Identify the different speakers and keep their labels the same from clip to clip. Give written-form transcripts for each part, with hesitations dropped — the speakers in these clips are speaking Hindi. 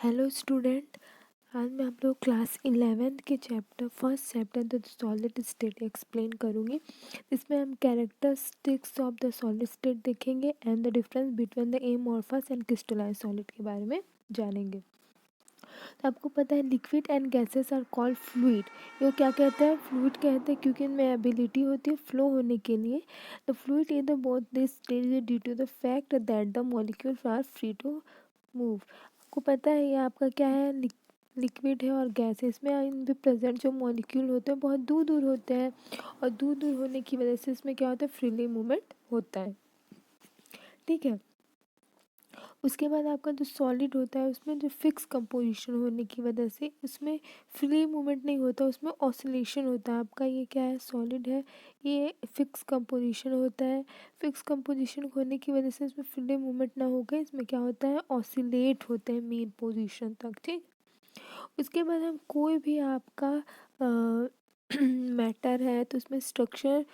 Speaker 1: Hello student. आज मैं आप लोग क्लास 11th के first chapter the solid state explain करूँगी। इसमें हम characteristics of the solid state देखेंगे and the difference between the amorphous and crystalline solid के बारे में जानेंगे। तो आपको पता है liquid and gases are called fluid. ये क्या कहते हैं? फ्लूइड कहते हैं क्योंकि इनमें एबिलिटी होती है फ्लो होने के लिए। The fluid in the both this stage due to the fact that the molecules are free to move. आपको पता है ये आपका क्या है? लिक्विड है और गैस है। इसमें इन भी प्रेजेंट जो मॉलिक्यूल होते हैं बहुत दूर दूर होते हैं और दूर दूर होने की वजह से इसमें क्या होता है? फ्रीली मूवमेंट होता है। ठीक है। उसके बाद आपका जो सॉलिड होता है उसमें जो फिक्स कंपोजिशन होने की वजह से उसमें फ्री मूवमेंट नहीं होता, उसमें ऑसिलेशन होता है। आपका ये क्या है? सॉलिड है, ये फिक्स कंपोजिशन होता है। फिक्स कंपोजिशन होने की वजह से इसमें फ्री मूवमेंट ना होकर इसमें क्या होता है? ऑसिलेट होते हैं मेन पोजीशन तक। ठीक। उसके बाद हम कोई भी आपका मैटर है तो उसमें स्ट्रक्चर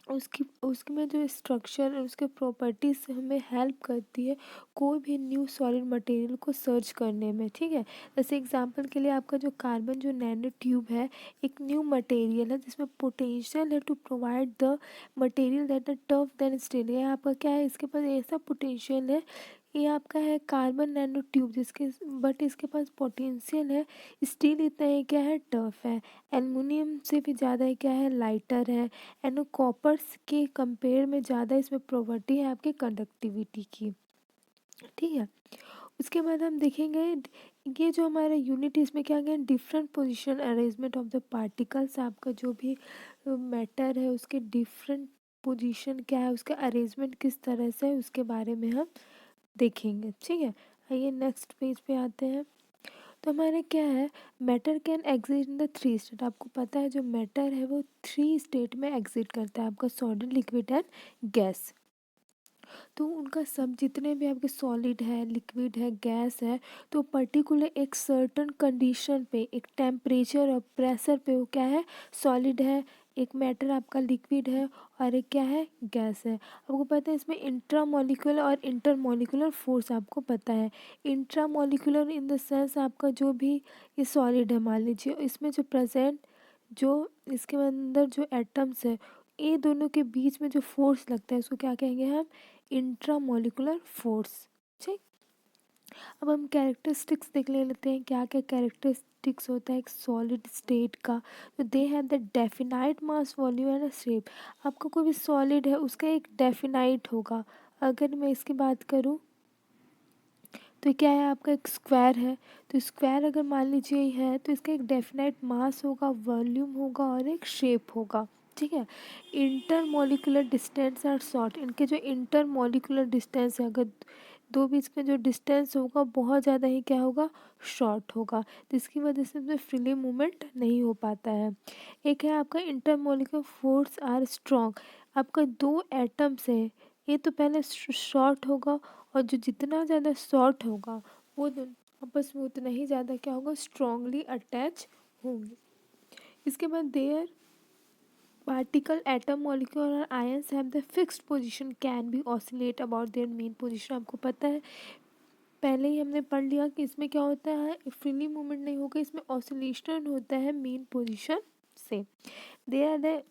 Speaker 1: उसकी उसके में जो स्ट्रक्चर और उसके प्रॉपर्टीज़ हमें हेल्प करती है कोई भी न्यू सॉलिड मटेरियल को सर्च करने में। ठीक है। जैसे एग्जांपल के लिए आपका जो कार्बन जो नैनो ट्यूब है एक न्यू मटेरियल है जिसमें पोटेंशियल है to provide the material that are tough than steel. ये आपका क्या है? इसके पास ऐसा पोटेंशियल है, ये आपका है कार्बन नैनो ट्यूब जिसके बट इसके पास पोटेंशियल है स्टील इतना ही क्या है? टफ है। एल्युमिनियम से भी ज़्यादा क्या है? लाइटर है। एंड कॉपर्स के कंपेयर में ज़्यादा इसमें प्रॉपर्टी है आपकी कंडक्टिविटी की। ठीक है। उसके बाद हम देखेंगे ये जो हमारा यूनिट इसमें क्या गया? Different position arrangement of the particles. आपका जो भी मैटर है उसके डिफरेंट पोजीशन क्या है, उसका अरेंजमेंट किस तरह से है उसके बारे में हम देखेंगे। ठीक है। आइए नेक्स्ट पेज पे आते हैं। तो हमारा क्या है? Matter can exit in the three state. आपको पता है जो मैटर है वो थ्री स्टेट में एग्जिट करता है, आपका सॉलिड लिक्विड एंड गैस। तो उनका सब जितने भी आपके सॉलिड है लिक्विड है गैस है तो पर्टिकुलर एक सर्टन कंडीशन पे एक टेम्परेचर और प्रेशर पे वो क्या है? सॉलिड है। एक मैटर आपका लिक्विड है और एक क्या है? गैस है। आपको पता है इसमें इंट्रा मॉलिक्यूलर और इंटर मॉलिक्यूलर फोर्स आपको पता है। Intra molecular in the sense आपका जो भी ये सॉलिड है मान लीजिए इसमें जो प्रेजेंट जो इसके अंदर जो एटम्स है ये दोनों के बीच में जो फोर्स लगता है उसको क्या कहेंगे हम? Intramolecular force. ठीक। अब हम कैरेक्टरिस्टिक्स देख लेते हैं क्या क्या कैरेक्टरिस्टिक्स होता है एक सॉलिड स्टेट का। तो they have the definite mass volume and shape. आपका कोई भी सॉलिड है उसका एक डेफिनाइट होगा। अगर मैं इसकी बात करूँ तो क्या है? आपका एक स्क्वायर है तो स्क्वायर अगर मान लीजिए है तो इसका एक डेफिनाइट मास होगा, वॉल्यूम होगा और एक शेप होगा। ठीक है। Inter molecular distance are short. इनके जो इंटर मॉलिक्यूलर डिस्टेंस है अगर दो बीच में जो डिस्टेंस होगा बहुत ज़्यादा ही क्या होगा? शॉर्ट होगा। तो इसकी वजह से इसमें फ्रीली मूवमेंट नहीं हो पाता है। एक है आपका inter molecular force are strong. आपका दो एटम्स है ये तो पहले शॉर्ट होगा और जो जितना ज़्यादा शॉर्ट होगा वो आपस में उतना ही ज़्यादा क्या होगा? स्ट्रांगली अटैच होंगे। इसके बाद देयर पार्टिकल एटम मॉलिक्यूल और ions have the fixed position can be oscillate about their main position. आपको पता है पहले ही हमने पढ़ लिया कि इसमें क्या होता है? फ्रीली मूवमेंट नहीं होगा, इसमें ऑसिलेशन होता है मेन पोजीशन से। They are the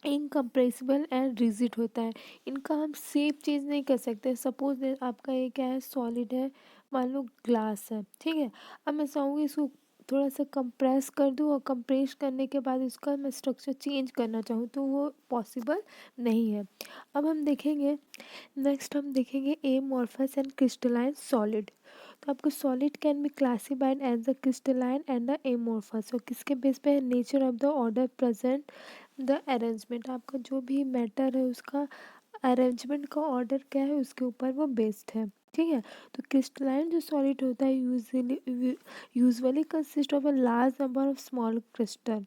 Speaker 1: incompressible and rigid होता है। इनका हम सेफ चेंज नहीं कर सकते। सपोज आपका ये क्या है? सॉलिड है, मान लो ग्लास है। ठीक है। अब मैं चाहूँगी इसको थोड़ा सा कंप्रेस कर दूँ और कंप्रेस करने के बाद इसका मैं स्ट्रक्चर चेंज करना चाहूँ तो वो पॉसिबल नहीं है। अब हम देखेंगे नेक्स्ट हम देखेंगे एमॉर्फस एंड क्रिस्टलाइन सॉलिड। तो आपको solid can be classified as the crystalline and the amorphous. और किसके बेस पे है? Nature of the order present the arrangement. आपका जो भी मैटर है उसका अरेंजमेंट का ऑर्डर क्या है उसके ऊपर वो बेस्ड है। ठीक है। तो क्रिस्टलाइन जो सॉलिड होता है usually consist of a large number of small crystal.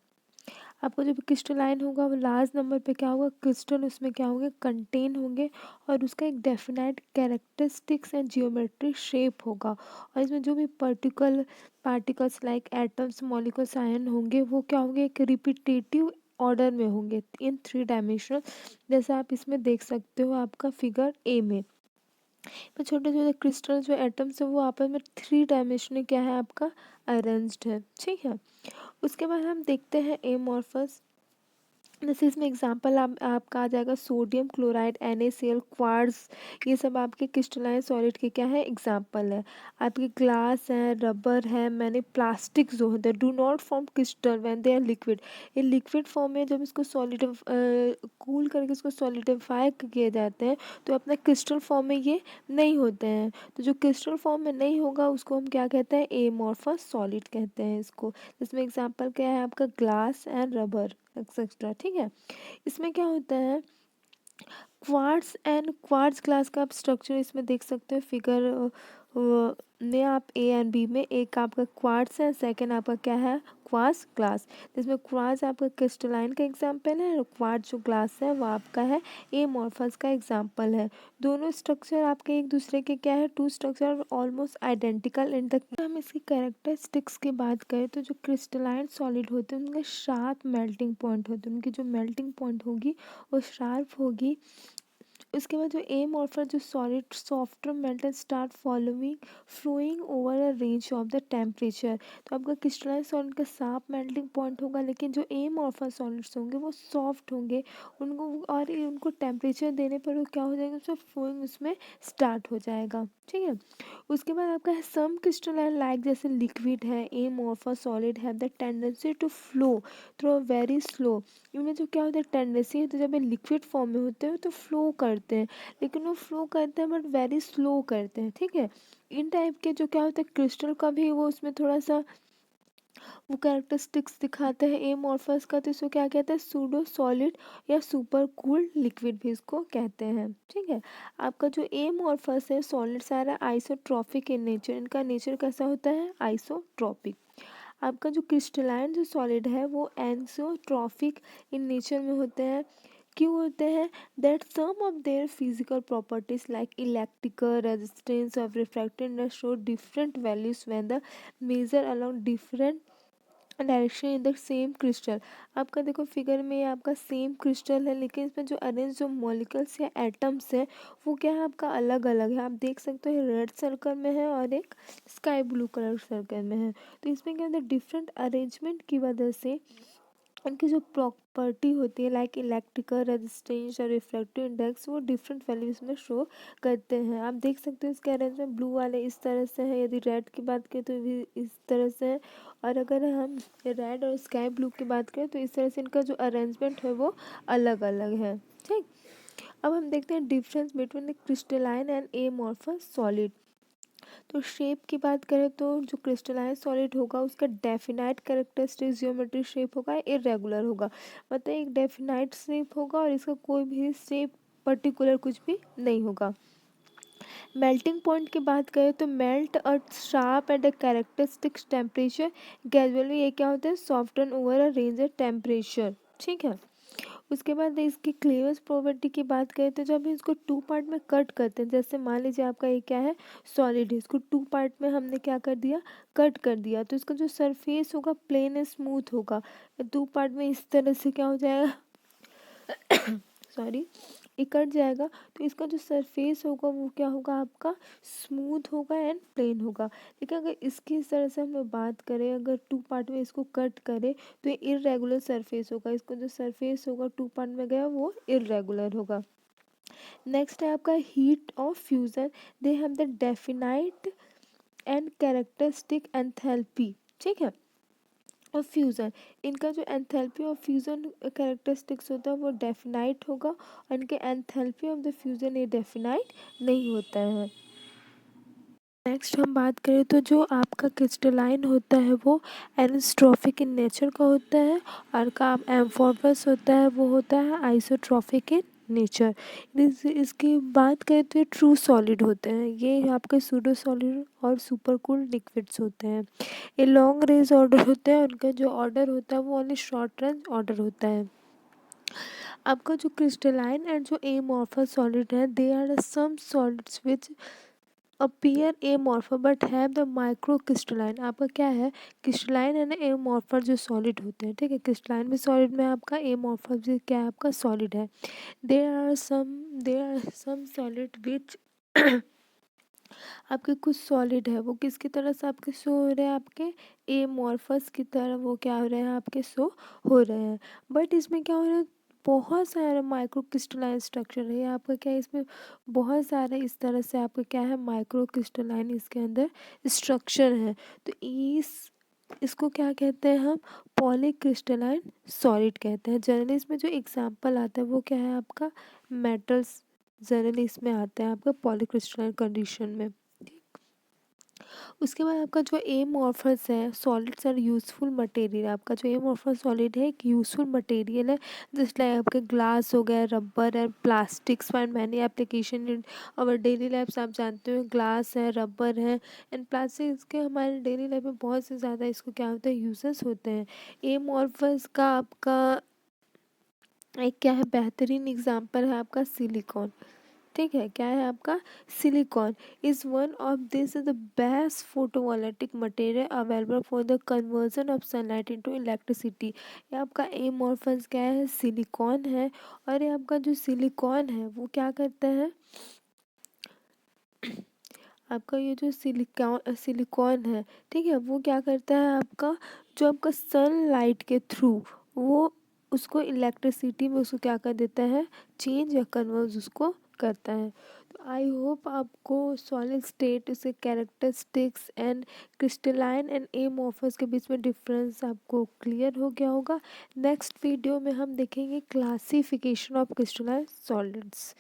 Speaker 1: आपको जो भी क्रिस्टलाइन होगा वो लार्ज नंबर पे क्या होगा? क्रिस्टल उसमें क्या होंगे? कंटेन होंगे और उसका एक definite characteristics and geometric shape होगा। और इसमें जो भी particles like atoms molecules ion होंगे वो क्या होंगे? एक रिपीटेटिव ऑर्डर में होंगे इन थ्री डायमेंशनल। जैसा आप इसमें देख सकते हो आपका फिगर ए में। पर छोटे छोटे क्रिस्टल जो एटम्स है वो आपस में थ्री डायमेंशन क्या है आपका अरेंज्ड है, ठीक है। उसके बाद हम देखते हैं एमॉर्फस। जैसे इसमें एग्जांपल आपका आ जाएगा सोडियम क्लोराइड, NaCl, क्वार्ट्ज, ये सब आपके क्रिस्टलाइन सॉलिड के क्या है एग्जांपल है। आपके ग्लास है, रबर है, मैंने प्लास्टिक जो होता है do not form crystal when they are liquid. ये लिक्विड फॉर्म में जब इसको सॉलिड कूल करके इसको सॉलिडिफाई किए जाते हैं तो अपना क्रिस्टल फॉर्म में ये नहीं होते हैं। तो जो क्रिस्टल फॉर्म में नहीं होगा उसको हम क्या कहते हैं एमॉर्फस सॉलिड कहते हैं इसको। इसमें एग्जांपल क्या है आपका ग्लास एंड रबर एक्सेट्रा, ठीक है। इसमें क्या होता है क्वार्ट्ज एंड क्वार्ट्ज ग्लास का आप स्ट्रक्चर इसमें देख सकते हो फिगर में आप ए एंड बी में, एक आपका क्वार्ट्ज है, सेकंड आपका क्या है क्वार्ट्ज ग्लास। इसमें क्वार्ट्ज आपका क्रिस्टलाइन का एग्जांपल है और क्वार्ट्ज जो ग्लास है वो आपका है एमॉर्फस का एग्जांपल है। दोनों स्ट्रक्चर आपके एक दूसरे के क्या है two structure almost identical in the. हम इसकी कैरेक्टरिस्टिक्स की बात करें तो जो क्रिस्टलाइन सॉलिड होते हैं उनका शार्प मेल्टिंग पॉइंट होता है, उनकी जो मेल्टिंग पॉइंट होगी वो शार्प होगी। उसके बाद जो एमॉर्फस जो solid softer melt and start following flowing over a range of the temperature. तो आपका क्रिस्टलाइन सॉलिड का शार्प मेल्टिंग पॉइंट होगा, लेकिन जो एमॉर्फस सॉलिड्स होंगे वो सॉफ्ट होंगे उनको, और उनको टेम्परेचर देने पर वो क्या हो जाएगा उसमें फ्लोइंग उसमें स्टार्ट हो जाएगा, ठीक है। उसके बाद आपका है सम क्रिस्टलाइन लाइक जैसे लिक्विड है amorphous solid have the tendency to flow through a very slow. इनमें जो क्या होता है टेंडेंसी है, तो जब ये लिक्विड फॉर्म में होते हैं तो फ्लो करते हैं, लेकिन वो फ्लो करते हैं बट वेरी स्लो करते हैं, ठीक है। इन टाइप के जो क्या होता है क्रिस्टल का भी वो उसमें थोड़ा सा वो कैरेक्टरिस्टिक्स दिखाते हैं एमॉर्फस का, तो इसको क्या कहते हैं सूडो सॉलिड या सुपर कूल्ड लिक्विड भी इसको कहते हैं, ठीक है। आपका जो एमॉर्फस है सॉलिड सारा आइसोट्रॉपिक इन नेचर, इनका नेचर कैसा होता है आइसोट्रॉपिक। आपका जो क्रिस्टलाइन जो सॉलिड है वो एंसोट्रॉपिक इन नेचर में होते हैं। क्यों होते हैं that some of their physical properties like electrical resistance of refractance show different values when the measure along different direction in the same crystal. आपका देखो फिगर में आपका सेम क्रिस्टल है, लेकिन इसमें जो अरेंज जो मॉलिक्यूल्स या एटम्स है वो क्या है आपका अलग अलग है। आप देख सकते हो रेड सर्कल में है और एक स्काई ब्लू कलर सर्कल में है। तो इसमें क्या होता है डिफरेंट अरेंजमेंट की वजह से उनकी जो प्रॉपर्टी होती है लाइक इलेक्ट्रिकल रेजिस्टेंस और रिफ्रैक्टिव इंडेक्स वो डिफरेंट वैल्यूज में शो करते हैं। आप देख सकते हो इसके अरेंजमेंट ब्लू वाले इस तरह से है, यदि रेड की बात करें तो भी इस तरह से है, और अगर हम रेड और स्काई ब्लू की बात करें तो इस तरह से इनका जो अरेंजमेंट है वो अलग अलग है, ठीक। अब हम देखते हैं difference between crystalline and amorphous solid. तो शेप की बात करें तो जो क्रिस्टलाइन सॉलिड होगा उसका डेफिनाइट कैरेक्टरिस्टिक जियोमेट्री शेप होगा इरेगुलर होगा, मतलब एक डेफिनाइट शेप होगा और इसका कोई भी शेप पर्टिकुलर कुछ भी नहीं होगा। मेल्टिंग पॉइंट की बात करें तो मेल्ट और sharp at the characteristic temperature gradually ये क्या होता है soften over a range of temperature, ठीक है। उसके बाद इसकी क्लीवेज प्रॉपर्टी की बात करें तो जब हम इसको टू पार्ट में कट करते हैं, जैसे मान लीजिए आपका ये क्या है सॉलिड है, इसको टू पार्ट में हमने क्या कर दिया कट कर दिया, तो इसका जो सरफेस होगा प्लेन एंड स्मूथ होगा। टू पार्ट में इस तरह से क्या हो जाएगा सॉरी ये कट जाएगा, तो इसका जो सरफेस होगा वो क्या होगा आपका स्मूथ होगा एंड प्लेन होगा। लेकिन अगर इसकी इस तरह से हम लोग बात करें अगर टू पार्ट में इसको कट करें तो ये इरेगुलर सरफेस होगा, इसका जो सरफेस होगा टू पार्ट में गया वो इरेगुलर होगा। नेक्स्ट है आपका heat of fusion, they have the definite and characteristic enthalpy, ठीक है। और फ्यूज़न इनका जो एंथैल्पी ऑफ फ्यूज़न कैरेक्टरिस्टिक्स होता है वो डेफिनाइट होगा, और इनके एंथैल्पी ऑफ द फ्यूज़न ये डेफिनाइट नहीं होता है। नेक्स्ट हम बात करें तो जो आपका क्रिस्टलाइन होता है वो एनिसोट्रॉपिक इन नेचर का होता है, और का एम्फॉर्फस होता है वो होता है आइसोट्रॉपिक इन नेचर। इसकी बात करें तो ये ट्रू सॉलिड होते हैं, ये आपके सूडो सॉलिड और सुपर कूल लिक्विड्स होते हैं। ये लॉन्ग रेंज ऑर्डर होता है, उनका जो ऑर्डर होता है वो ओनली शॉर्ट रेंज ऑर्डर होता है। आपका जो क्रिस्टलाइन एंड जो एमॉर्फस सॉलिड है they are some solids which appear amorphous but have the micro crystalline. आपका क्या है क्रिस्टलाइन एंड एमॉर्फर जो सॉलिड होते हैं, ठीक है। क्रिस्टलाइन भी सॉलिड में आपका एमॉर्फर भी क्या है आपका सॉलिड है। There are some solid which आपके कुछ सॉलिड है वो किसकी तरह से आपके शो हो रहे हैं, आपके एमॉर्फस की तरह वो क्या हो रहे हैं, आपके शो हो रहे हैं। बट इसमें क्या हो रहा है, बहुत सारे माइक्रो क्रिस्टलाइन स्ट्रक्चर है आपका, क्या है इसमें बहुत सारे इस तरह से आपका क्या है माइक्रो क्रिस्टलाइन इसके अंदर स्ट्रक्चर है। तो इसको क्या कहते हैं हम, पॉलीक्रिस्टलाइन सॉलिड कहते हैं। जनरली इसमें जो एग्जांपल आता है वो क्या है आपका, मेटल्स जनरली इसमें आते हैं आपका पॉलीक्रिस्टलाइन कंडीशन में। उसके बाद आपका जो एमॉर्फस है, सॉलिड्स आर यूज़फुल मटेरियल। आपका जो एमॉर्फस सॉलिड है एक यूज़फुल मटेरियल है, जस्ट लाइक आपके ग्लास हो गया, रबर है, plastics find many application in our daily lifes. आप जानते हो ग्लास है, रबर है एंड प्लास्टिक्स के हमारे डेली लाइफ में बहुत से ज़्यादा इसको क्या होता है यूजेस होते हैं। एमॉर्फस का आपका एक क्या है बेहतरीन एग्जाम्पल है आपका सिलिकॉन। ठीक है, क्या है आपका silicon is one of this is the best photovoltaic material available for the conversion of sunlight into electricity. ये आपका एमॉर्फस क्या है, सिलिकॉन है। और ये आपका जो सिलिकॉन है वो क्या करता है, आपका ये जो सिलिकॉन है, ठीक है, वो क्या करता है आपका, जो आपका सनलाइट के थ्रू वो उसको इलेक्ट्रिसिटी में उसको क्या कर देता है, चेंज या कन्वर्ट उसको करता है। तो आई होप आपको सॉलिड स्टेट उसके characteristics and crystalline and amorphous के बीच में डिफरेंस आपको क्लियर हो गया होगा। नेक्स्ट वीडियो में हम देखेंगे क्लासिफिकेशन ऑफ क्रिस्टलाइन सॉलिड्स।